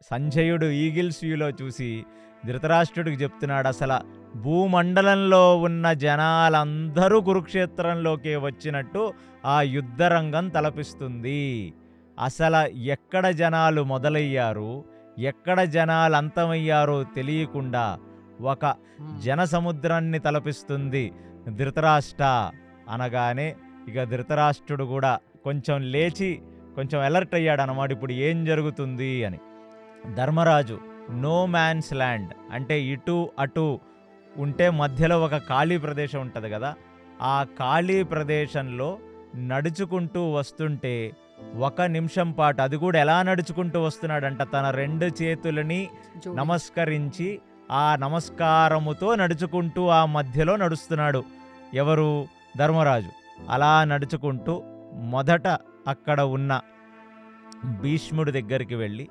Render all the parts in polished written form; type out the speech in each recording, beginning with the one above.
సంజయుడు ఈగిల్స్ వ్యూలో చూసి ధృతరాష్ట్రుడికి చెప్తున్నాడు, అసలు భూమండలంలో ఉన్న జనాలందరూ కురుక్షేత్రంలోకి వచ్చినట్టు ఆ యుద్ధరంగం తలపిస్తుంది. అసలు ఎక్కడ జనాలు మొదలయ్యారు, ఎక్కడ జనాలు అంతమయ్యారో తెలియకుండా ఒక జనసముద్రాన్ని తలపిస్తుంది ధృతరాష్ట్ర అనగానే ఇక ధృతరాష్ట్రుడు కూడా కొంచెం లేచి కొంచెం అలర్ట్ అయ్యాడు అన్నమాట. ఇప్పుడు ఏం జరుగుతుంది అని. ధర్మరాజు నో మ్యాన్స్ ల్యాండ్ అంటే ఇటు అటు ఉంటే మధ్యలో ఒక ఖాళీ ప్రదేశం ఉంటుంది కదా, ఆ ఖాళీ ప్రదేశంలో నడుచుకుంటూ వస్తుంటే 1 నిమిషం పాటు, అది కూడా ఎలా నడుచుకుంటూ వస్తున్నాడంట, తన 2 చేతులని నమస్కరించి ఆ నమస్కారముతో నడుచుకుంటూ ఆ మధ్యలో నడుస్తున్నాడు. ఎవరు? ధర్మరాజు. అలా నడుచుకుంటూ మొదట అక్కడ ఉన్న భీష్ముడి దగ్గరికి వెళ్ళి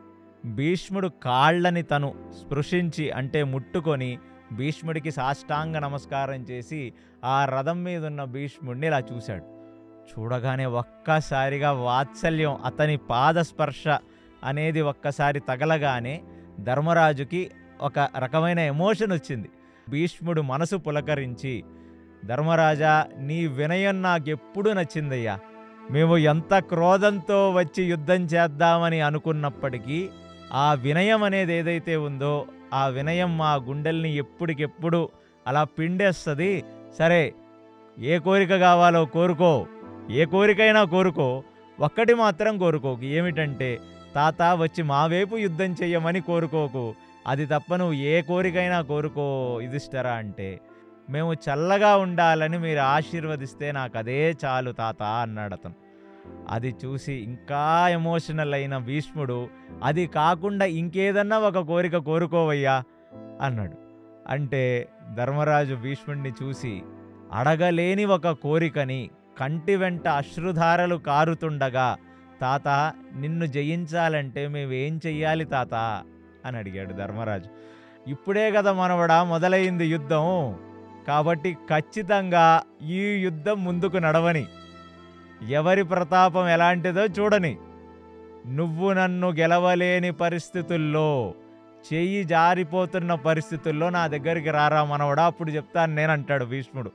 భీష్ముడు కాళ్ళని తను స్పృశించి అంటే ముట్టుకొని భీష్ముడికి సాష్టాంగ నమస్కారం చేసి ఆ రథం మీద ఉన్న భీష్ముడిని ఇలా చూశాడు. చూడగానే ఒక్కసారిగా వాత్సల్యం, అతని పాదస్పర్శ అనేది ఒక్కసారి తగలగానే ధర్మరాజుకి ఒక రకమైన ఎమోషన్ వచ్చింది. భీష్ముడు మనసు పులకరించి, ధర్మరాజా నీ వినయం నాకెప్పుడు నచ్చిందయ్యా. మేము ఎంత క్రోధంతో వచ్చి యుద్ధం చేద్దామని అనుకున్నప్పటికీ ఆ వినయం అనేది ఏదైతే ఉందో ఆ వినయం మా గుండెల్ని ఎప్పటికెప్పుడు అలా పిండేస్తుంది. సరే, ఏ కోరిక కావాలో కోరుకో, ఏ కోరికైనా కోరుకో, ఒక్కటి మాత్రం కోరుకోకు. ఏమిటంటే తాత వచ్చి మా వైపు యుద్ధం చెయ్యమని కోరుకోకు, అది తప్ప నువ్వు ఏ కోరికైనా కోరుకో యుధిష్ఠిరా అంటే, మేము చల్లగా ఉండాలని మీరు ఆశీర్వదిస్తే నాకు అదే చాలు తాత అన్నాడు అతను. అది చూసి ఇంకా ఎమోషనల్ అయిన భీష్ముడు, అది కాకుండా ఇంకేదన్నా ఒక కోరిక కోరుకోవయ్యా అన్నాడు. అంటే ధర్మరాజు భీష్ముడిని చూసి అడగలేని ఒక కోరికని కంటి వెంట అశ్రుధారలు కారుతుండగా, తాత నిన్ను జయించాలంటే మేమేం చెయ్యాలి తాత అని అడిగాడు ధర్మరాజు. ఇప్పుడే కదా మనవడా మొదలైంది యుద్ధం, కాబట్టి ఖచ్చితంగా ఈ యుద్ధం ముందుకు నడవని, ఎవరి ప్రతాపం ఎలాంటిదో చూడని, నువ్వు నన్ను గెలవలేని పరిస్థితుల్లో, చెయ్యి జారిపోతున్న పరిస్థితుల్లో నా దగ్గరికి రారా మనవడా, అప్పుడు చెప్తాను నేనంటాడు భీష్ముడు.